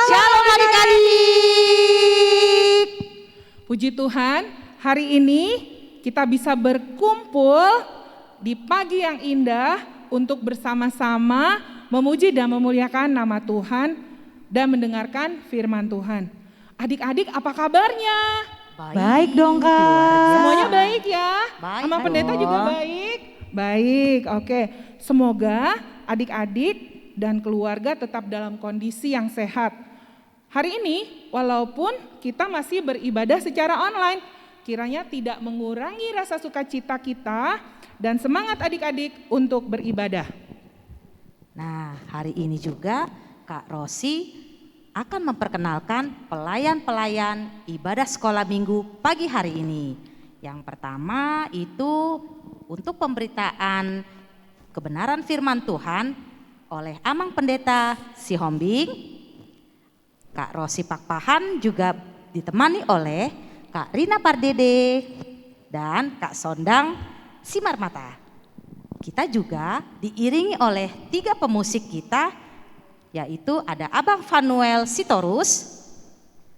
Shalom adik-adik. Puji Tuhan, hari ini kita bisa berkumpul di pagi yang indah untuk bersama-sama memuji dan memuliakan nama Tuhan dan mendengarkan firman Tuhan. Adik-adik, apa kabarnya? Baik dong Kak. Semuanya baik ya? Baik Sama pendeta dong. juga baik? Baik, oke. Semoga adik-adik dan keluarga tetap dalam kondisi yang sehat. Hari ini, walaupun kita masih beribadah secara online, kiranya tidak mengurangi rasa sukacita kita dan semangat adik-adik untuk beribadah. Nah, hari ini juga Kak Rosi akan memperkenalkan pelayan-pelayan ibadah sekolah minggu pagi hari ini. Yang pertama itu untuk pemberitaan kebenaran firman Tuhan oleh Amang Pendeta Sihombing. Kak Rosi Pakpahan juga ditemani oleh Kak Rina Pardede dan Kak Sondang Simarmata. Kita juga diiringi oleh 3 pemusik kita, yaitu ada Abang Vanuel Sitorus,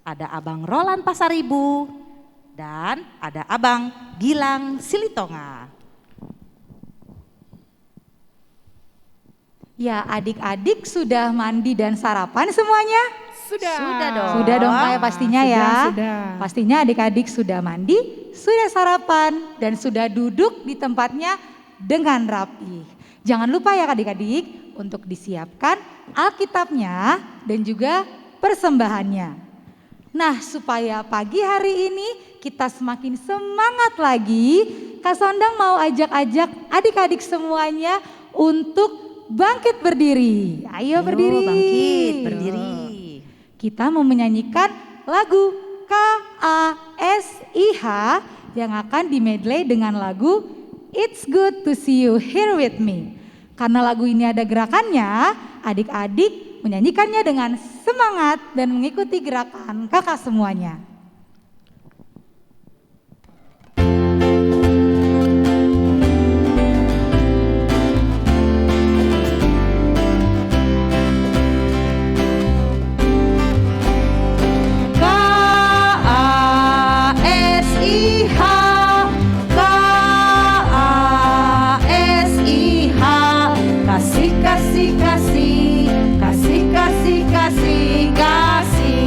ada Abang Roland Pasaribu, dan ada Abang Gilang Silitonga. Ya, adik-adik sudah mandi dan sarapan semuanya? Sudah dong. Sudah dong Kak, pastinya ya. Sudah. Pastinya adik-adik sudah mandi, sudah sarapan, dan sudah duduk di tempatnya dengan rapi. Jangan lupa ya adik-adik untuk disiapkan Alkitabnya dan juga persembahannya. Nah, supaya pagi hari ini kita semakin semangat lagi, Kak Sondang mau ajak-ajak adik-adik semuanya untuk bangkit berdiri. Ayo berdiri. Bangkit, berdiri. Kita mau menyanyikan lagu KASIH yang akan dimedley dengan lagu It's Good to See You Here With Me. Karena lagu ini ada gerakannya, adik-adik menyanyikannya dengan semangat dan mengikuti gerakan kakak semuanya.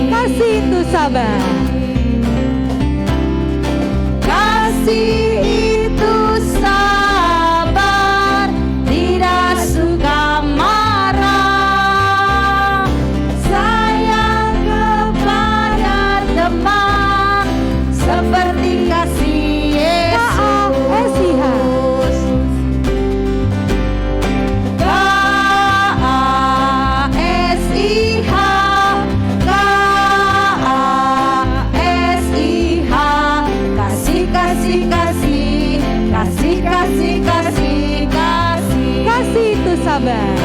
Kasih itu sabar. Kasih itu sabar, tidak suka marah. Sayang kepada teman, seperti kasih Yesus. KASIH, KASIH, kasih, kasih, kasih, kasih, kasih, kasih, kasih. Kasih itu sabar.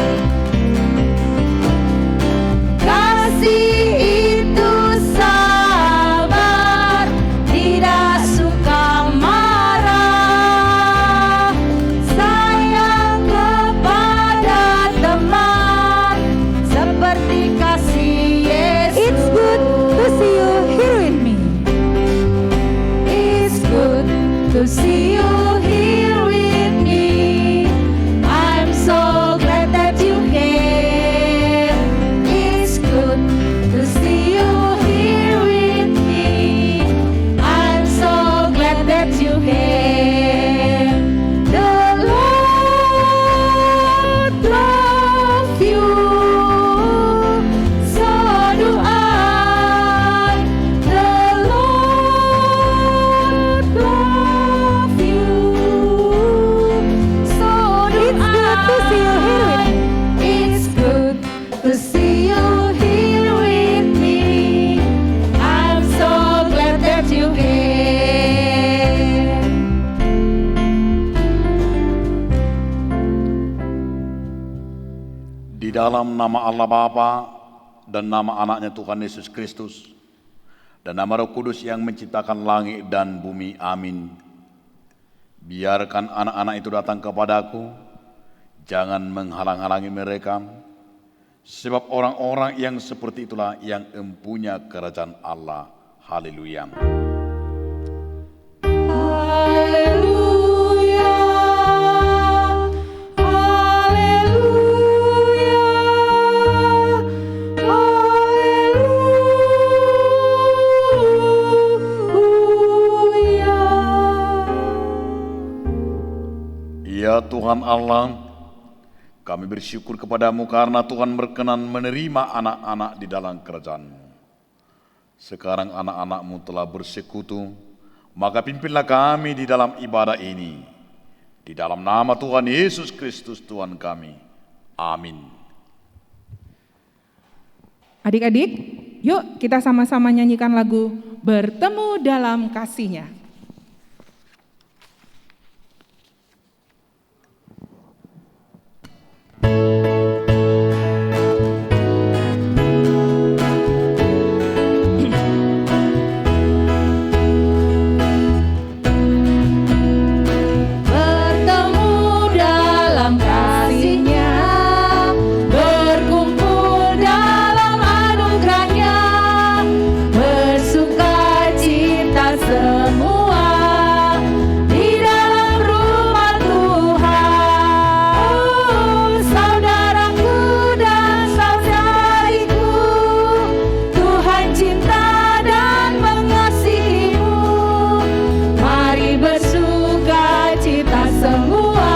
Kasih itu sabar, tidak suka marah. Sayang kepada teman, seperti kasih Yesus. It's good to see you here with me. It's good to see you here with me. I'm so glad that you came. It's good to see you here with me. I'm so glad that you came. The Lord loves you. So do I. The Lord loves you. So do It's good to see you here with me. It's good to see you here with me. I'm so glad that you came. Di dalam nama Allah Bapa dan nama anaknya Tuhan Yesus Kristus dan nama Roh Kudus yang menciptakan langit dan bumi, amin. Biarkan anak-anak itu datang kepadaku, jangan menghalang-halangi mereka, Sebab orang-orang yang seperti itulah yang empunya kerajaan Allah. Haleluya. Haleluya, haleluya, haleluya. Ya Tuhan Allah, kami bersyukur kepadamu karena Tuhan berkenan menerima anak-anak di dalam kerajaan-Mu. Sekarang anak-anak-Mu telah bersekutu, maka pimpinlah kami di dalam ibadah ini. Di dalam nama Tuhan Yesus Kristus Tuhan kami. Amin. Adik-adik, yuk kita sama-sama nyanyikan lagu Bertemu Dalam Kasih-Nya. Bertemu dalam kasih-Nya, berkumpul dalam anugerah-Nya, bersukacita semua di dalam rumah Tuhan. Oh, saudaraku dan saudariku, Tuhan cinta dan mengasihimu. Mari bersukacita semua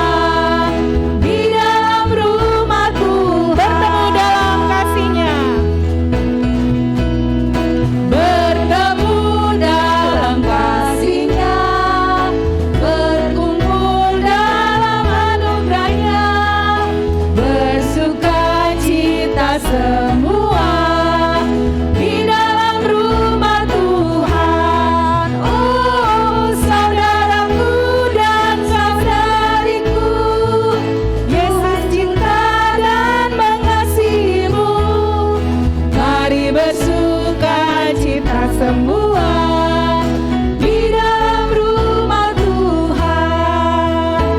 di dalam rumah Tuhan. Bertemu dalam kasih-Nya. Bertemu dalam kasih-Nya, berkumpul dalam anugerah-Nya, bersukacita semua di dalam rumah Tuhan. Oh, saudaraku dan saudariku, Yesus cinta dan mengasihimu. Mari bersukacita semua di dalam rumah Tuhan.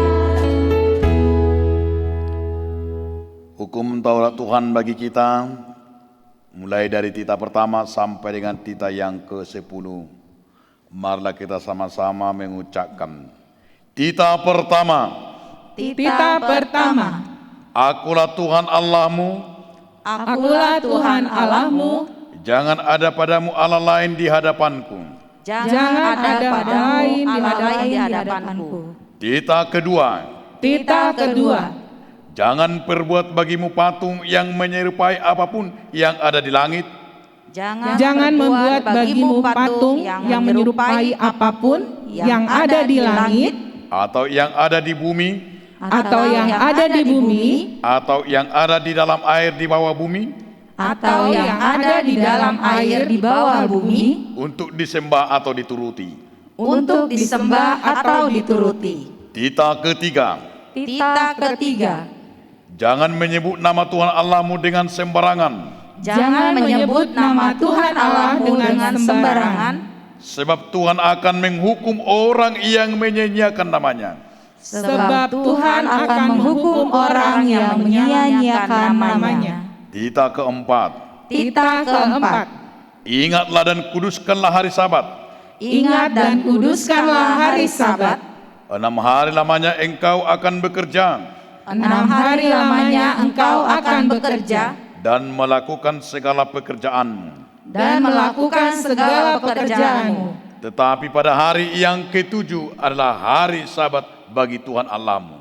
Hukum Taurat Tuhan bagi kita, mulai dari tita pertama sampai dengan tita yang ke-10. Marilah kita sama-sama mengucapkan. Tita pertama, Tita pertama. Akulah Tuhan Allahmu, Akulah Tuhan Allahmu, jangan ada padamu Allah lain di hadapanku. Jangan ada padamu lain di Allah lain di hadapanku. hadapanku. Tita kedua, Tita kedua. jangan perbuat bagimu patung yang menyerupai apapun yang ada di langit, Jangan membuat bagimu patung yang menyerupai apapun yang ada di langit, atau yang ada di bumi, atau yang ada di bumi, atau yang ada di dalam air di bawah bumi, Atau yang ada di dalam air di bawah bumi, untuk disembah atau dituruti. untuk disembah atau dituruti. Tita ketiga, Tita ketiga, jangan menyebut nama Tuhan Allahmu dengan sembarangan, jangan menyebut nama Tuhan Allahmu dengan sembarangan, sebab Tuhan akan menghukum orang yang menyanyiakan namanya. sebab Tuhan akan menghukum orang yang menyia-nyiakan namanya. Tita keempat, Tita keempat, ingatlah dan kuduskanlah hari Sabat. ingat dan kuduskanlah hari Sabat. 6 hari lamanya engkau akan bekerja 6 hari lamanya engkau akan bekerja dan melakukan segala pekerjaanmu. dan melakukan segala pekerjaanmu. Tetapi pada hari yang ke-7 adalah hari Sabat bagi Tuhan Allahmu.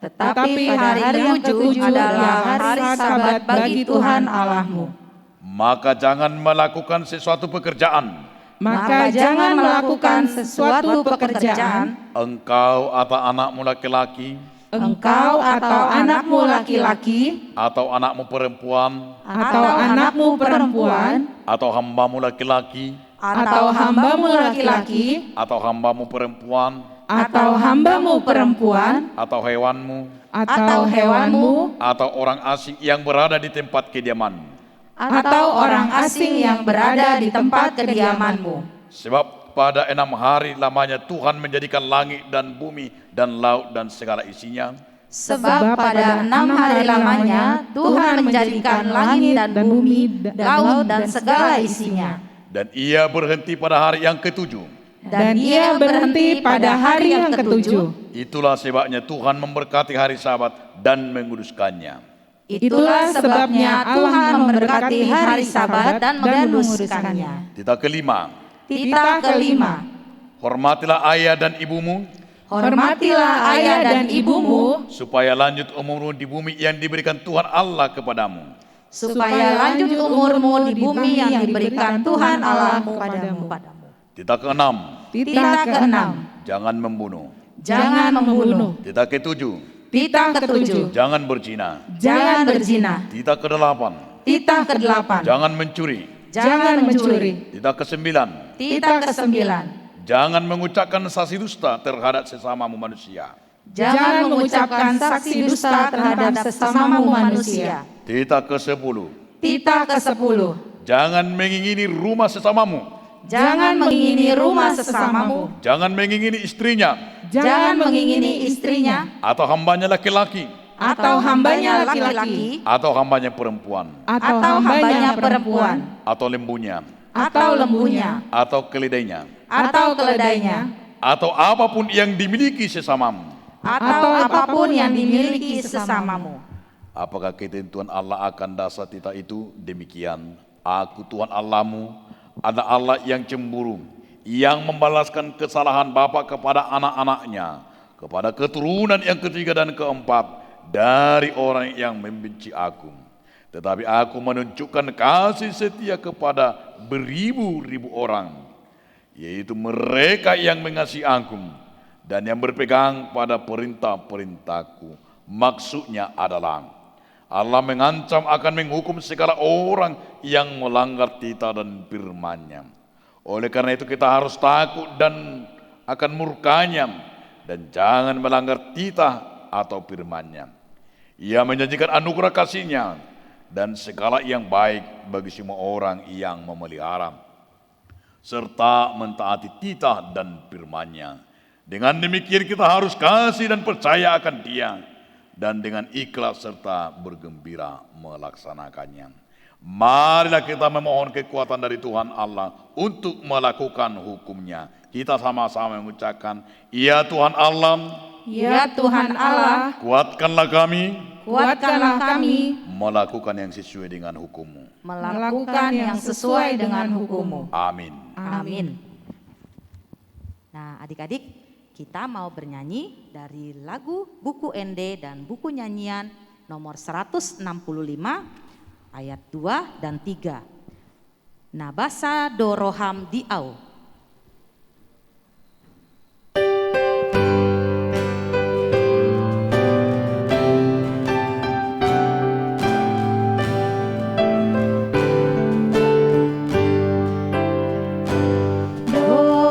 Tetapi hari yang ke-7 adalah hari Sabat bagi Tuhan Allahmu. Maka jangan melakukan sesuatu pekerjaan, maka jangan melakukan sesuatu pekerjaan, engkau atau anakmu laki-laki, engkau atau anakmu laki-laki, atau anakmu perempuan, atau anakmu perempuan, atau hambamu laki-laki, atau hambamu laki-laki, atau hambamu perempuan, atau hambamu perempuan, atau hewanmu, atau hewanmu, atau orang asing yang berada di tempat kediamanmu. Atau orang asing yang berada di tempat kediamanmu. Sebab pada 6 hari lamanya Tuhan menjadikan langit dan bumi dan laut dan segala isinya. Sebab pada 6 hari lamanya Tuhan menjadikan langit dan bumi, laut dan segala isinya. Dan ia berhenti pada hari yang ketujuh. Dan ia berhenti pada hari yang ketujuh. Itulah sebabnya Tuhan memberkati hari Sabat dan menguduskannya. Itulah sebabnya Tuhan memberkati hari Sabat dan menguduskannya. Titah kelima. Titah kelima. Hormatilah ayah dan ibumu, Hormatilah ayah dan ibumu, supaya lanjut umurmu di bumi yang diberikan Tuhan Allah kepadamu. supaya lanjut umurmu di bumi yang diberikan Tuhan Allahmu padamu. Titah keenam. Titah keenam. Jangan membunuh. Jangan membunuh. Titah ketujuh. Titah ketujuh. Jangan berzina. Jangan berzina. Titah kedelapan. Titah kedelapan. Jangan mencuri. Jangan mencuri. Titah kesembilan. Titah kesembilan. Jangan mengucapkan saksi dusta terhadap sesamamu manusia. Jangan mengucapkan saksi dusta terhadap sesamamu manusia. Titah ke-10. Titah ke-10. Jangan mengingini rumah sesamamu. Jangan mengingini rumah sesamamu. Jangan mengingini istrinya Jangan mengingini istrinya atau hambanya laki-laki atau hambanya laki-laki atau hambanya perempuan atau hambanya perempuan atau lembunya atau lembunya atau keledainya atau keledainya atau apapun yang dimiliki sesamamu. atau apapun yang dimiliki sesamamu. Apakah ketentuan Allah akan dasar titah itu? Demikian, aku Tuhan Allahmu adalah Allah yang cemburu, yang membalaskan kesalahan bapa kepada anak-anaknya, kepada keturunan yang ketiga dan keempat dari orang yang membenci aku. Tetapi aku menunjukkan kasih setia kepada beribu-ribu orang, yaitu mereka yang mengasihi aku dan yang berpegang pada perintah-perintahku. Maksudnya adalah Allah mengancam akan menghukum segala orang yang melanggar titah dan firman-Nya. Oleh karena itu kita harus takut dan akan murkanya dan jangan melanggar titah atau firman-Nya. Ia menjanjikan anugerah kasih-Nya dan segala yang baik bagi semua orang yang memelihara serta mentaati titah dan firman-Nya. Dengan demikian kita harus kasih dan percaya akan Dia dan dengan ikhlas serta bergembira melaksanakannya. Marilah kita memohon kekuatan dari Tuhan Allah untuk melakukan hukum-Nya. Kita sama-sama mengucapkan, Ya Tuhan Allah, Ya Tuhan Allah, kuatkanlah kami melakukan yang sesuai dengan hukum-Mu. melakukan yang sesuai dengan hukum-Mu. Amin. Amin. Nah, adik-adik, kita mau bernyanyi dari lagu buku ND dan buku nyanyian nomor 165 ayat 2 dan 3. Nabasa doroham diau.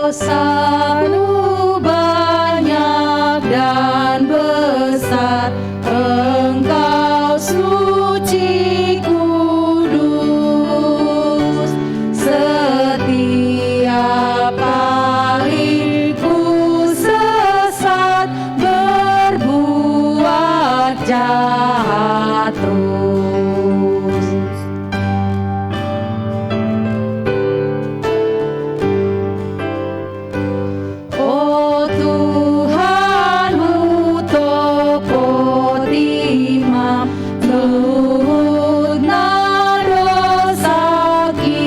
Dosamu banyak dan besar, Engkau suci kudus. Setiap kali ku sesat, berbuat jahat terus. Oh Tuhanmu toko timam, luhutna dosaki,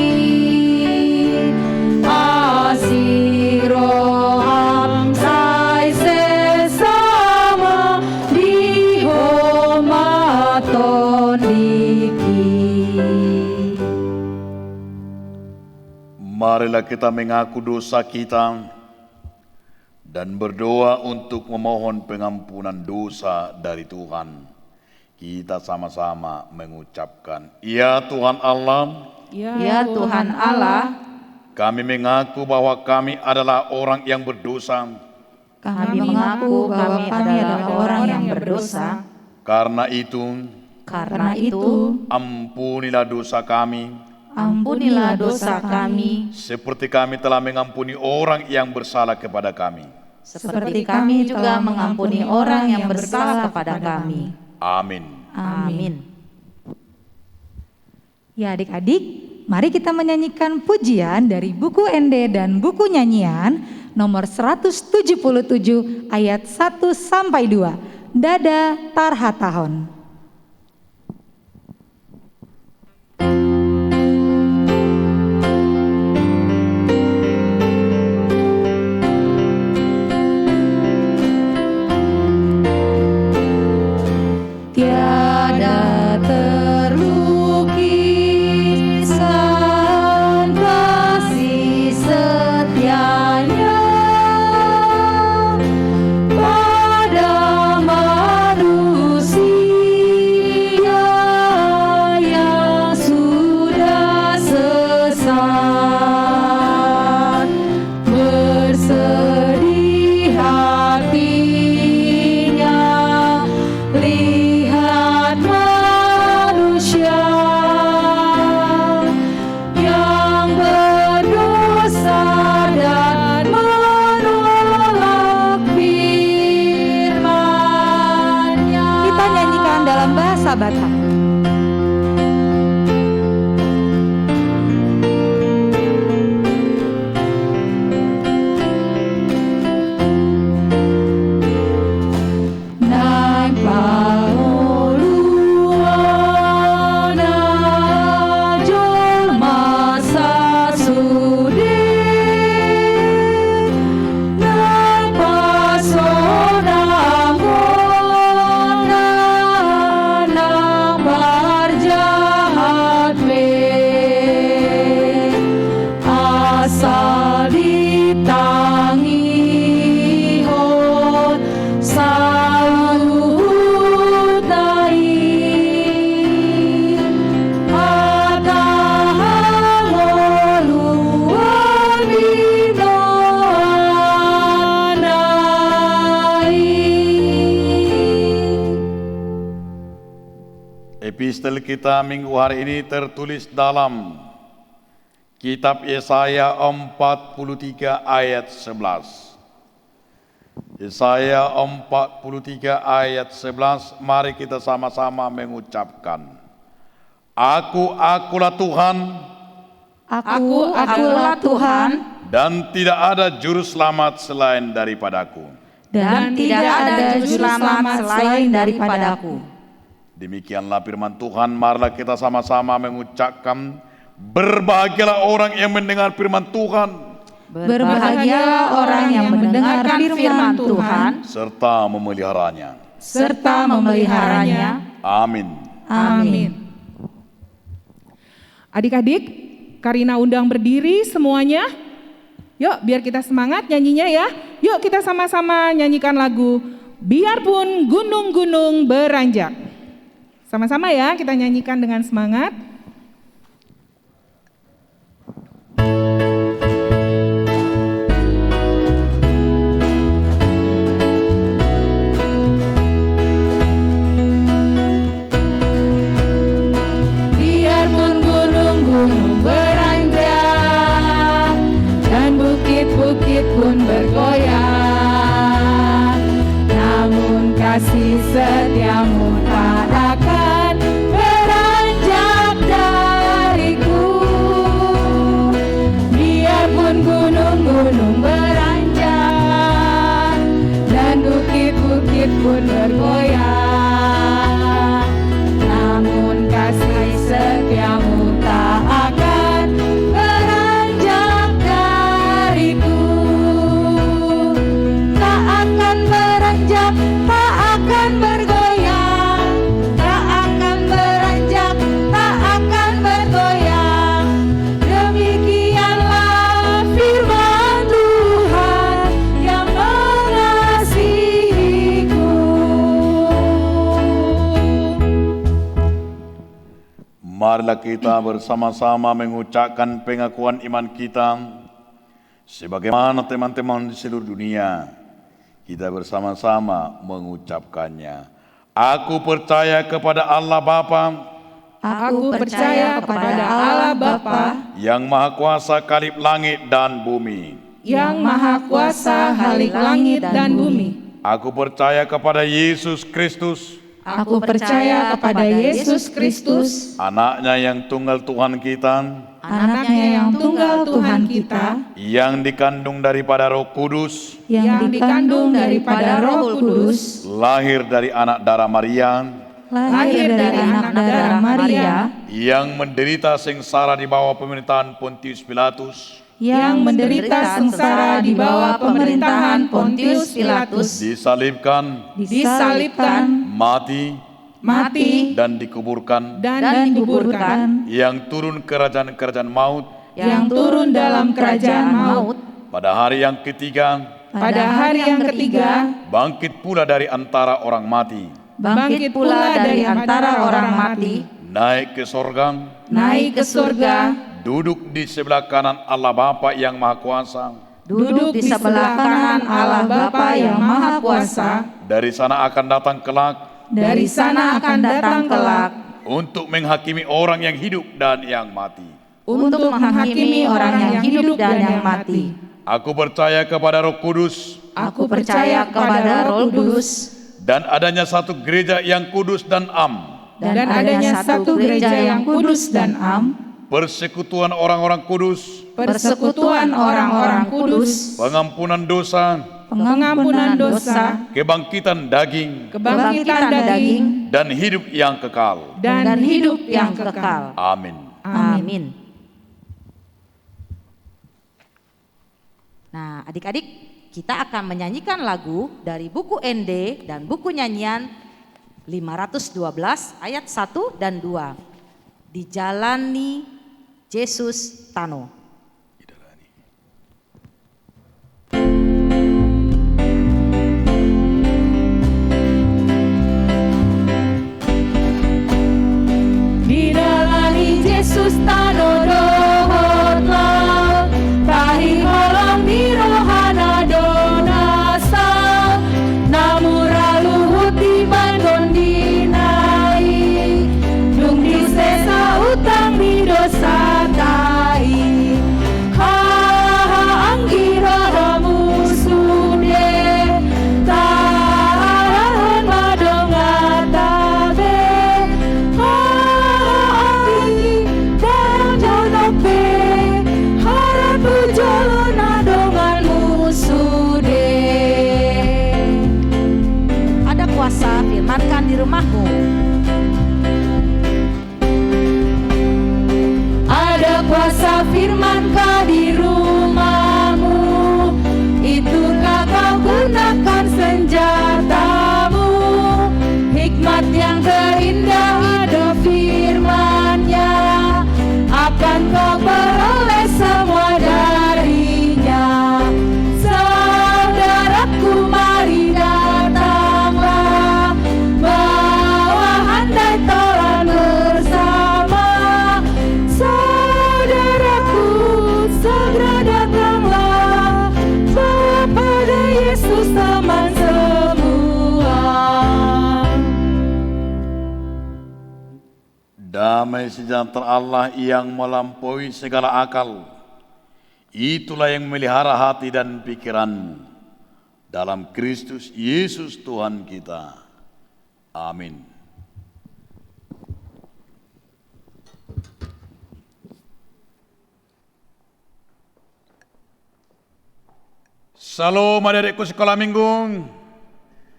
asiroham sai sesama dihomaton diki. Marilah kita mengaku dosa kita dan berdoa untuk memohon pengampunan dosa dari Tuhan. Kita sama-sama mengucapkan, Ya Tuhan Allah, Ya Tuhan Allah, kami mengaku bahwa kami adalah orang yang berdosa. kami mengaku bahwa kami adalah orang yang berdosa. Karena itu, ampunilah dosa kami, ampunilah dosa kami, seperti kami telah mengampuni orang yang bersalah kepada kami. seperti kami juga mengampuni orang yang bersalah kepada kami. Amin. Amin. Ya adik-adik, mari kita menyanyikan pujian dari buku ND dan buku nyanyian nomor 177 ayat 1 sampai 2. Dada Tarhatahon. Tiada terlukis kasih setianya pada manusia yang sudah sesat, bersedih hatinya lihat manusia yang berdosa dan menolak firman-Nya. Kita nyanyikan dalam bahasa Batak. Asal ditangi hot salut dai atahang oluan binoanai. Epistel kita minggu hari ini tertulis dalam Kitab Yesaya 43 ayat 11. Yesaya 43 ayat 11, mari kita sama-sama mengucapkan. Akulah Tuhan, Akulah Tuhan, dan tidak ada juru selamat selain daripadaku. dan tidak ada juru selamat selain daripadaku. Demikianlah firman Tuhan, marilah kita sama-sama mengucapkan, berbahagialah orang yang mendengar firman Tuhan, Berbahagialah orang yang mendengarkan firman Tuhan serta memeliharanya. serta memeliharanya. Amin. Amin. Adik-adik, Karina undang berdiri semuanya. Yuk biar kita semangat nyanyinya ya. Yuk kita sama-sama nyanyikan lagu Biarpun Gunung-Gunung Beranjak. Sama-sama ya kita nyanyikan dengan semangat. Biarpun gunung-gunung beranjak dan bukit-bukit pun bergoyang, namun kasih setiamu tak akan beranjak dariku. Biarpun gunung-gunung beranjak dan bukit-bukit pun bergoyang, namun kasih setiamu tak akan beranjak dariku. Tak akan beranjak, tak akan bergoyang, tak akan beranjak, tak akan bergoyang. Demikianlah firman Tuhan yang mengasihiku. Marilah kita bersama-sama mengucapkan pengakuan iman kita sebagaimana teman-teman di seluruh dunia. Kita bersama-sama mengucapkannya. Aku percaya kepada Allah Bapa Aku percaya kepada Allah Bapa yang Maha Kuasa kalib langit dan bumi, yang Maha Kuasa halik langit dan bumi. Aku percaya kepada Yesus Kristus, Aku percaya kepada Yesus Kristus, anaknya yang tunggal Tuhan kita, anaknya yang tunggal Tuhan kita, yang dikandung daripada Roh Kudus, yang dikandung daripada Roh Kudus, lahir dari anak darah Maria, lahir dari anak darah Maria, yang menderita sengsara di bawah pemerintahan Pontius Pilatus, yang menderita sengsara di bawah pemerintahan Pontius Pilatus, disalibkan, disalibkan, mati, dan dikuburkan, dan dikuburkan, yang turun kerajaan-kerajaan maut, yang turun dalam kerajaan maut, pada hari yang ketiga, pada hari yang ketiga, bangkit pula dari antara orang mati, bangkit pula dari antara orang mati, naik ke sorga, naik ke surga, duduk di sebelah kanan Allah Bapa yang Maha Kuasa. duduk di sebelah kanan Allah Bapa yang Maha Kuasa. Dari sana akan datang kelak Dari sana akan datang kelak untuk menghakimi orang yang hidup dan yang mati. untuk menghakimi orang yang hidup dan yang mati. Aku percaya kepada Roh Kudus Aku percaya kepada Roh Kudus dan adanya satu gereja yang kudus dan am, dan adanya satu gereja yang kudus dan am, persekutuan orang-orang kudus, persekutuan orang-orang kudus, pengampunan dosa, pengampunan dosa, kebangkitan daging, kebangkitan daging, dan hidup yang kekal. dan hidup yang kekal. Amin. Amin. Nah, adik-adik, kita akan menyanyikan lagu dari buku ND dan buku nyanyian 512 ayat 1 dan 2. Dijalani Yesus Tano. Dijalani Yesus Tano dohotlah, tahi holang di rohana donasa, namura luhut di bandon dinai, dung di sesa utang di dosa tai, ha anggi roh musude, tahan madonga tabe, ha anggi dan jonope, harap ujolona dongan musude. Ada kuasa, firmankan di rumahmu. Ada kuasa firman-Kah di rumahmu, itukah kau gunakan senjatamu, hikmat yang terindah ada firman-Nya, akan kau peroleh semua darinya. Saudaraku mari datanglah, bawa handai tolan bersama. Saudaraku segera datanglah, bawa pada Yesus teman semua. Damai sejahtera Allah yang melampaui segala akal, itulah yang memelihara hati dan pikiran dalam Kristus Yesus Tuhan kita. Amin. Salam adik-adikku sekolah minggu.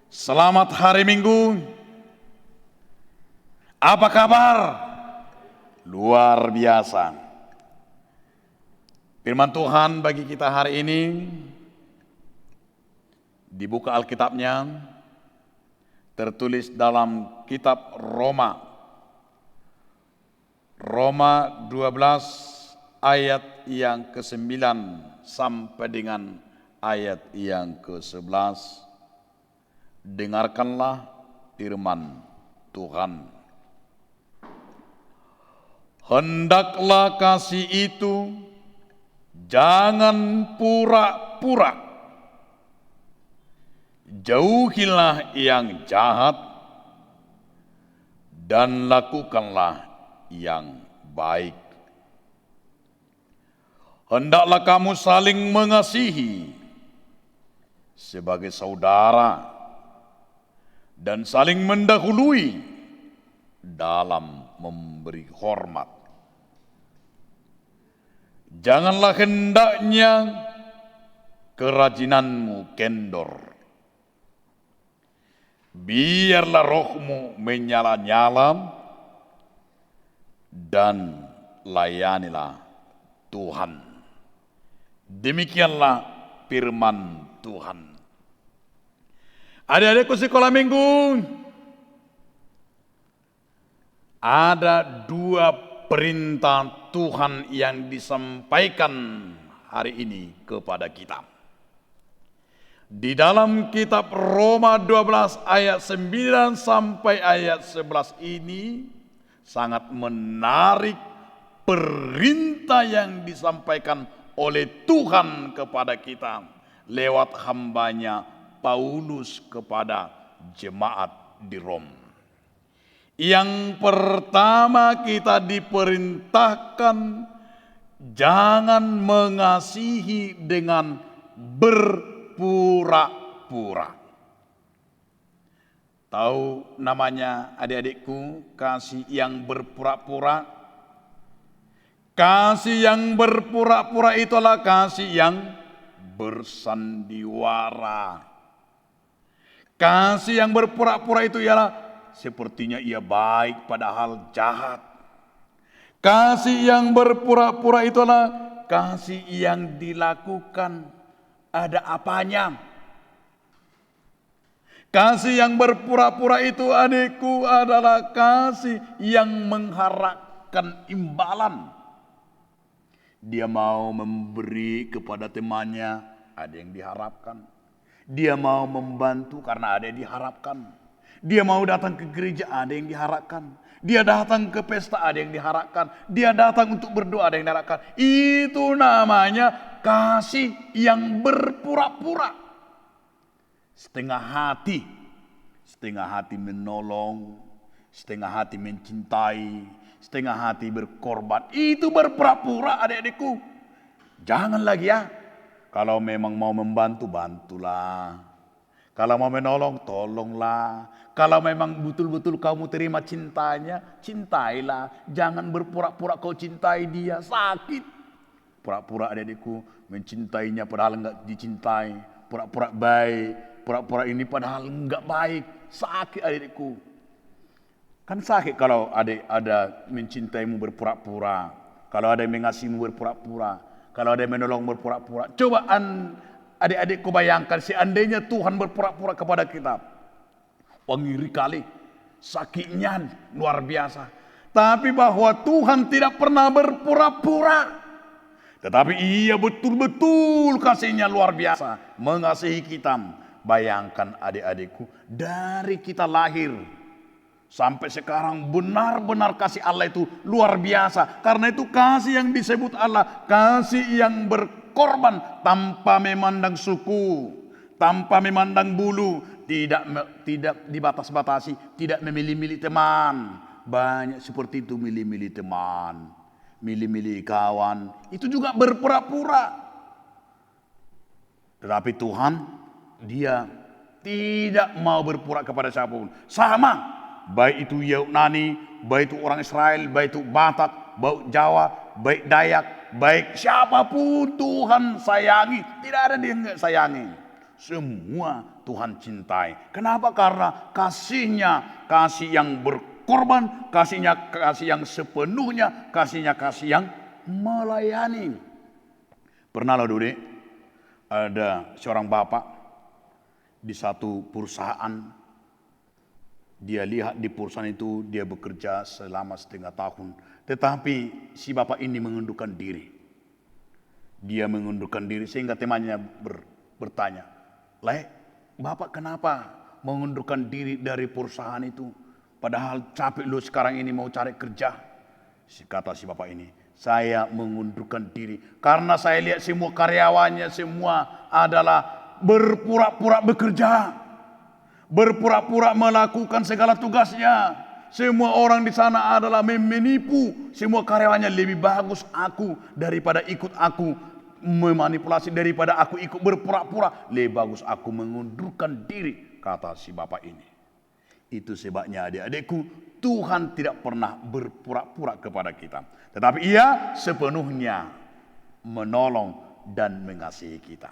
Selamat hari Minggu. Apa kabar? Luar biasa. Firman Tuhan bagi kita hari ini dibuka Alkitabnya, tertulis dalam kitab Roma. Roma 12 ayat yang ke-9 sampai dengan ayat yang ke-11. Dengarkanlah firman Tuhan. Hendaklah kasih itu jangan pura-pura. Jauhilah yang jahat dan lakukanlah yang baik. Hendaklah kamu saling mengasihi sebagai saudara dan saling mendahului dalam memberi hormat. Janganlah hendaknya kerajinanmu kendor. Biarlah rohmu menyala-nyala dan layanilah Tuhan. Demikianlah firman Tuhan. Adik-adikku sekolah minggu, ada dua perintah Tuhan yang disampaikan hari ini kepada kita. Di dalam kitab Roma 12 ayat 9 sampai ayat 11 ini sangat menarik perintah yang disampaikan oleh Tuhan kepada kita lewat hambanya Paulus kepada jemaat di Rom. Yang pertama kita diperintahkan jangan mengasihi dengan berpura-pura. Tahu namanya adik-adikku, kasih yang berpura-pura? Kasih yang berpura-pura itulah kasih yang bersandiwara. Kasih yang berpura-pura itu ialah sepertinya ia baik padahal jahat. Kasih yang berpura-pura itulah kasih yang dilakukan ada apanya. Kasih yang berpura-pura itu adikku adalah kasih yang mengharapkan imbalan. Dia mau memberi kepada temannya, ada yang diharapkan. Dia mau membantu karena ada yang diharapkan. Dia mau datang ke gereja, ada yang diharapkan. Dia datang ke pesta, ada yang diharapkan. Dia datang untuk berdoa, ada yang diharapkan. Itu namanya kasih yang berpura-pura. Setengah hati menolong, setengah hati mencintai, setengah hati berkorban. Itu berpura-pura adik-adikku. Jangan lagi ya. Kalau memang mau membantu, bantulah. Kalau mau menolong, tolonglah. Kalau memang betul-betul kamu terima cintanya, cintailah. Jangan berpura-pura kau cintai dia, sakit. Pura-pura adik-adikku mencintainya padahal enggak dicintai. Pura-pura baik, pura-pura ini padahal enggak baik. Sakit adik-adikku. Kan sakit kalau ada mencintaimu berpura-pura. Kalau ada yang mengasihimu berpura-pura. Kalau ada yang menolong berpura-pura. Coba adik-adikku bayangkan seandainya Tuhan berpura-pura kepada kita. Wah, ngiri kali. Sakitnya luar biasa. Tapi bahwa Tuhan tidak pernah berpura-pura. Tetapi ia betul-betul kasihnya luar biasa. Mengasihi kita. Bayangkan adik-adikku. Dari kita lahir. Sampai sekarang benar-benar kasih Allah itu luar biasa. Karena itu kasih yang disebut Allah. Kasih yang berkorban tanpa memandang suku. Tanpa memandang bulu. Tidak dibatas-batasi. Tidak memilih-milih teman. Banyak seperti itu milih-milih teman. Milih-milih kawan. Itu juga berpura-pura. Tetapi Tuhan, dia tidak mau berpura kepada siapapun. Sama. Baik itu Yunani, baik itu orang Israel, baik itu Batak, baik Jawa, baik Dayak, baik siapapun Tuhan sayangi. Tidak ada yang enggak sayangi. Semua Tuhan cintai. Kenapa? Karena kasihnya, kasih yang berkorban, kasihnya kasih yang sepenuhnya, kasihnya kasih yang melayani. Pernah loh Dudi, ada seorang bapak di satu perusahaan. Dia lihat di perusahaan itu dia bekerja selama setengah tahun. Tetapi si bapak ini mengundurkan diri. Dia mengundurkan diri sehingga temannya bertanya. Bapak kenapa mengundurkan diri dari perusahaan itu? Padahal capek lu sekarang ini mau cari kerja. Kata si bapak ini. Saya mengundurkan diri. Karena saya lihat semua karyawannya semua adalah berpura-pura bekerja. Berpura-pura melakukan segala tugasnya. Semua orang di sana adalah menipu. Semua karyawannya lebih bagus aku daripada ikut aku memanipulasi, daripada aku ikut berpura-pura. Lebih bagus aku mengundurkan diri, kata si bapak ini. Itu sebabnya adik-adikku, Tuhan tidak pernah berpura-pura kepada kita. Tetapi Ia sepenuhnya menolong dan mengasihi kita.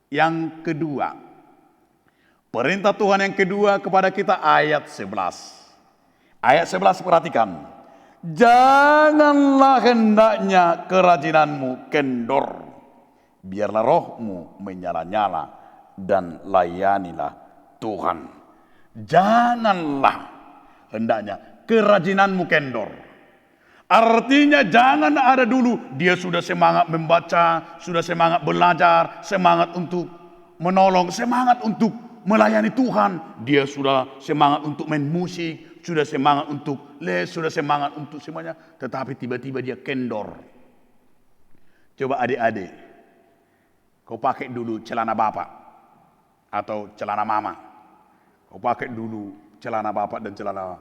Yang kedua, perintah Tuhan yang kedua kepada kita ayat 11. Ayat 11 perhatikan. Janganlah hendaknya kerajinanmu kendor. Biarlah rohmu menyala-nyala dan layanilah Tuhan. Janganlah hendaknya kerajinanmu kendor. Artinya jangan ada dulu dia sudah semangat membaca, sudah semangat belajar, semangat untuk menolong, semangat untuk melayani Tuhan. Dia sudah semangat untuk main musik, sudah semangat untuk les, sudah semangat untuk semuanya. Tetapi tiba-tiba dia kendor. Coba adik-adik, kau pakai dulu celana bapak atau celana mama. Kau pakai dulu celana bapak dan celana,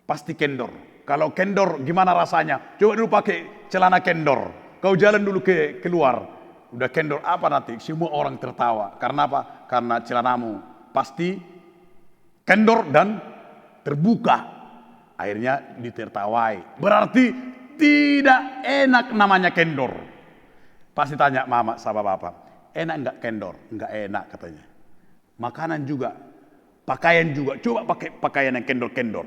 pasti kendor. Kalau kendor gimana rasanya? Coba dulu pakai celana kendor. Kau jalan dulu keluar, udah kendor apa nanti? Semua orang tertawa. Karena apa? Karena celanamu pasti kendor dan terbuka. Akhirnya ditertawai. Berarti tidak enak namanya kendor. Pasti tanya mama sama bapak, enak enggak kendor? Enggak enak katanya. Makanan juga, pakaian juga. Coba pakai pakaian yang kendor-kendor.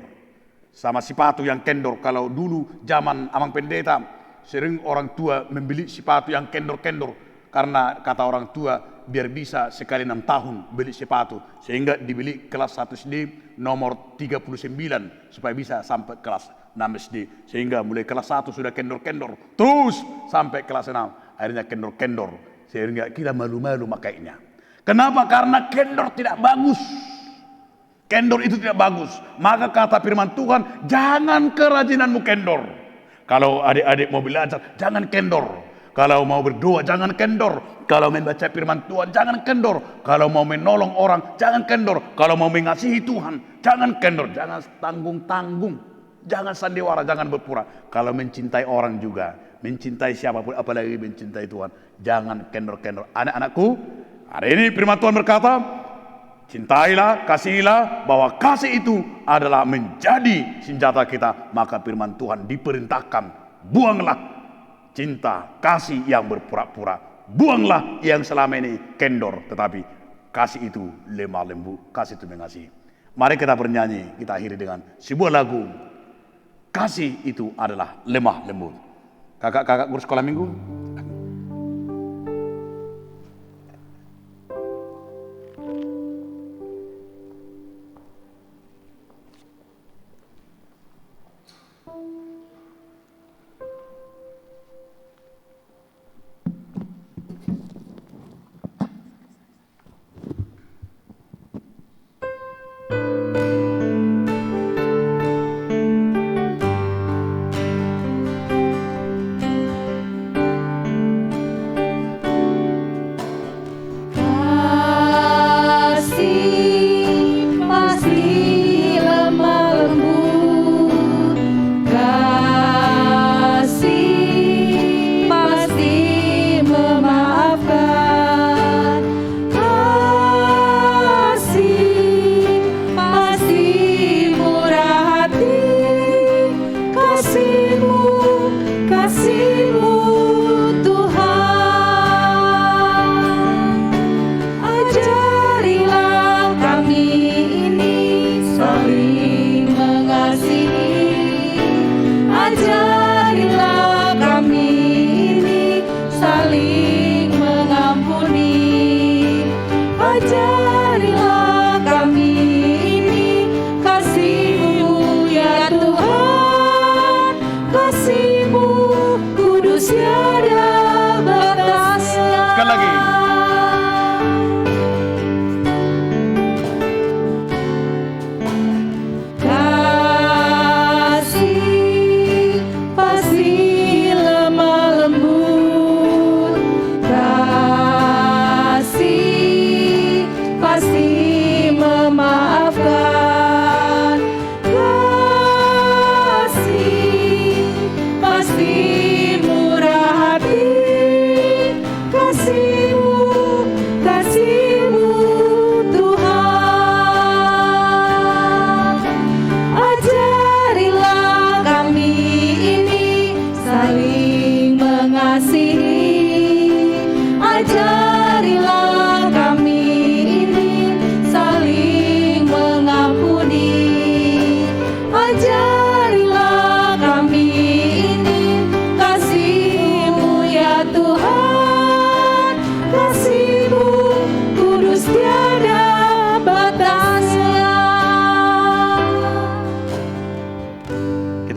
Sama sepatu yang kendor. Kalau dulu zaman Amang Pendeta, sering orang tua membeli sepatu yang kendor-kendor. Karena kata orang tua, biar bisa sekali 6 tahun beli sepatu. Sehingga dibeli kelas 1 SD nomor 39. Supaya bisa sampai kelas 6 SD. Sehingga mulai kelas 1 sudah kendor-kendor. Terus sampai kelas 6. Akhirnya kendor-kendor. Sehingga kita malu-malu makainya. Kenapa? Karena kendor tidak bagus. Kendor itu tidak bagus. Maka kata firman Tuhan, jangan kerajinanmu kendor. Kalau adik-adik mau belajar, jangan kendor. Kalau mau berdoa, jangan kendor. Kalau membaca firman Tuhan, jangan kendor. Kalau mau menolong orang, jangan kendor. Kalau mau mengasihi Tuhan, jangan kendor. Jangan tanggung-tanggung. Jangan sandiwara, jangan berpura. Kalau mencintai orang juga, mencintai siapapun, apalagi mencintai Tuhan, jangan kendor-kendor. Anak-anakku, hari ini firman Tuhan berkata, cintailah, kasihilah, bahwa kasih itu adalah menjadi senjata kita. Maka firman Tuhan diperintahkan, buanglah cinta, kasih yang berpura-pura. Buanglah yang selama ini kendor. Tetapi kasih itu lemah lembut, kasih itu mengasihi. Mari kita bernyanyi, kita akhiri dengan sebuah lagu. Kasih itu adalah lemah lembut. Kakak-kakak guru sekolah minggu,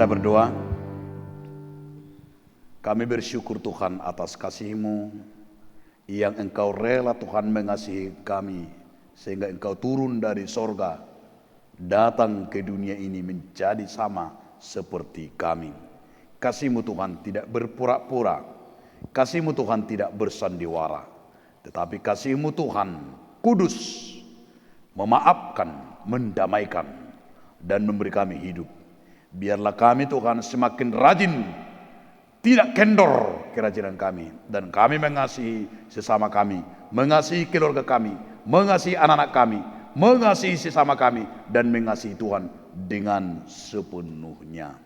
berdoa. Kami bersyukur Tuhan atas kasih-Mu yang Engkau rela Tuhan mengasihi kami, sehingga Engkau turun dari sorga, datang ke dunia ini menjadi sama seperti kami. Kasih-Mu Tuhan tidak berpura-pura, kasih-Mu Tuhan tidak bersandiwara, tetapi kasih-Mu Tuhan kudus, memaafkan, mendamaikan, dan memberi kami hidup. Biarlah kami Tuhan semakin rajin, tidak kendor kerajinan kami, dan kami mengasihi sesama kami, mengasihi keluarga kami, mengasihi anak-anak kami, mengasihi sesama kami, dan mengasihi Tuhan dengan sepenuhnya.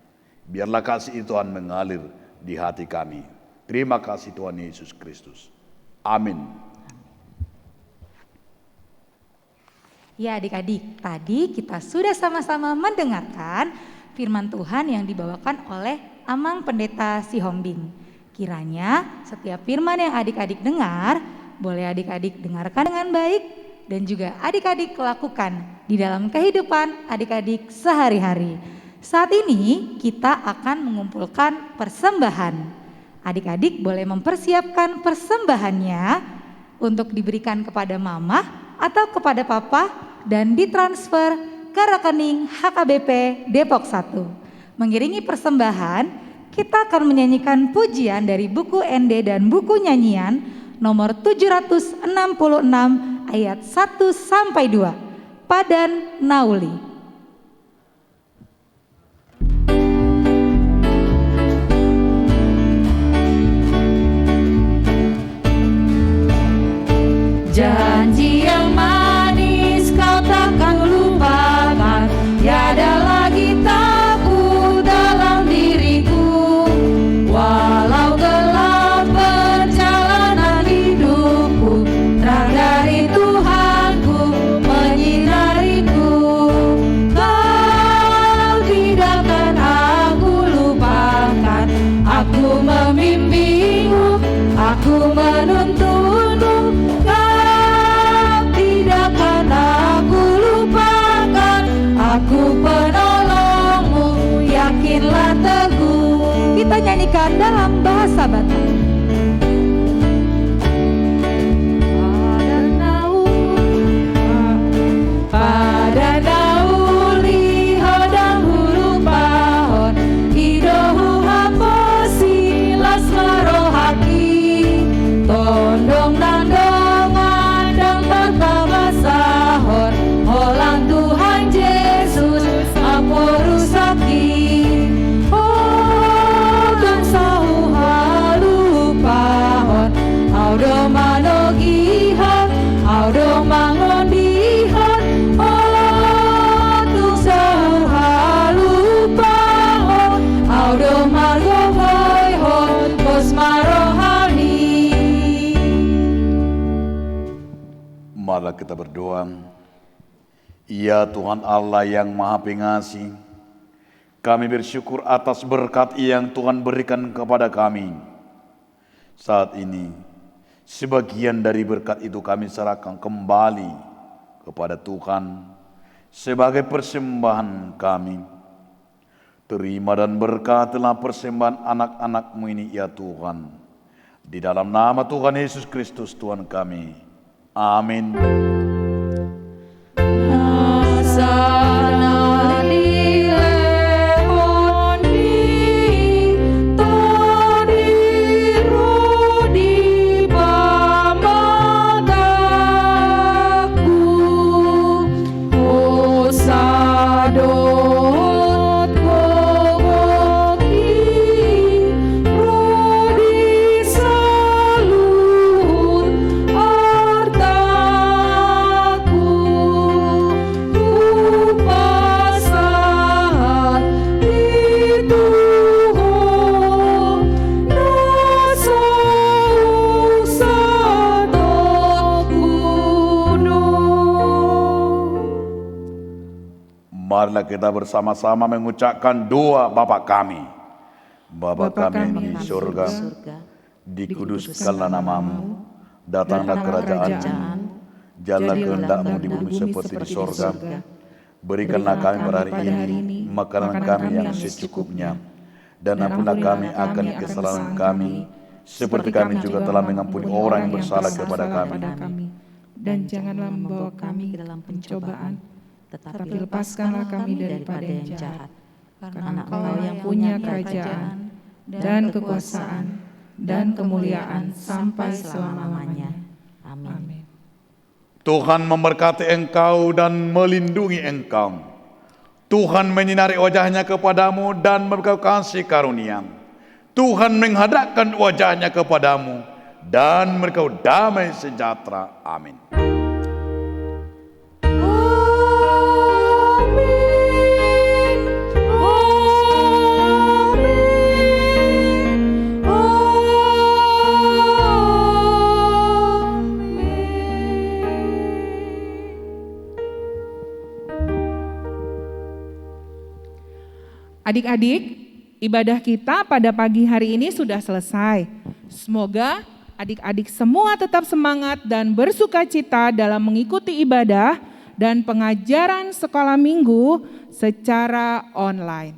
Biarlah kasih Tuhan mengalir di hati kami. Terima kasih Tuhan Yesus Kristus. Amin. Ya adik-adik, tadi kita sudah sama-sama mendengarkan firman Tuhan yang dibawakan oleh Amang Pendeta Sihombing. Kiranya setiap firman yang adik-adik dengar, boleh adik-adik dengarkan dengan baik dan juga adik-adik lakukan di dalam kehidupan adik-adik sehari-hari. Saat ini kita akan mengumpulkan persembahan. Adik-adik boleh mempersiapkan persembahannya untuk diberikan kepada mama atau kepada papa dan ditransfer ke rekening HKBP Depok 1. Mengiringi persembahan, kita akan menyanyikan pujian dari buku ND dan buku nyanyian nomor 766 ayat 1 sampai 2. Padan Nauli. Janji yang manis kau takkan lupakan, tiada lagi takut dalam diriku. Walau gelap perjalanan hidupku, terang dari Tuhanku menyinariku. Kau tidak akan aku lupakan, aku membimbingmu, aku menuntunmu. Aku penolongmu, yakinlah teguh. Kita nyanyikan dalam bahasa Batak. Pada nauli hodang hulu pahon, idohu haposi las marohaki, tondong nandongan dan pertama sahor, holang Tuhan Yesus aporusaki. Oh dan sahu halu pahon, audo manogihon, audo mangondihon. Oh tu sahu halu pahon, audo margovoihon, pos marohani. Marilah kita berdoa. Ya Tuhan Allah yang Maha Pengasih, kami bersyukur atas berkat yang Tuhan berikan kepada kami. Saat ini, sebagian dari berkat itu kami serahkan kembali kepada Tuhan sebagai persembahan kami. Terima dan berkatilah persembahan anak-anak-Mu ini ya Tuhan. Di dalam nama Tuhan Yesus Kristus Tuhan kami. Amin. Sana di leoni, todiru di pamataku, osadot kogoki, rodi salut artaku. Marilah kita bersama-sama mengucapkan doa Bapa kami. Bapa kami di surga, dikuduskanlah namamu, datanglah kerajaan-Mu, jalanlah kehendak-Mu di bumi seperti di surga. Berikanlah kami pada hari ini makanan kami yang secukupnya, dan ampunilah kami akan kesalahan kami, seperti kami juga telah mengampuni orang yang bersalah kepada kami. Dan janganlah membawa kami ke dalam pencobaan, tetapi lepaskanlah kami daripada yang jahat. Karena Engkau yang punya kerajaan dan kekuasaan dan kemuliaan sampai selama-lamanya. Amin. Tuhan memberkati engkau dan melindungi engkau. Tuhan menyinari wajahnya kepadamu dan memberikan kasih karunia. Tuhan menghadapkan wajahnya kepadamu dan memberikan damai sejahtera. Amin. Adik-adik, ibadah kita pada pagi hari ini sudah selesai. Semoga adik-adik semua tetap semangat dan bersukacita dalam mengikuti ibadah dan pengajaran sekolah minggu secara online.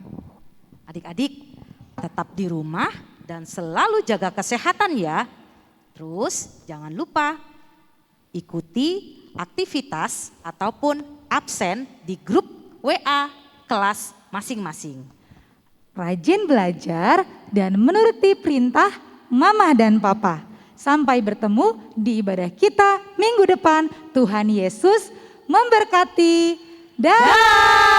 Adik-adik tetap di rumah dan selalu jaga kesehatan ya. Terus jangan lupa ikuti aktivitas ataupun absen di grup WA kelas masing-masing. Rajin belajar dan menuruti perintah Mama dan Papa. Sampai bertemu di ibadah kita minggu depan. Tuhan Yesus memberkati. Dah.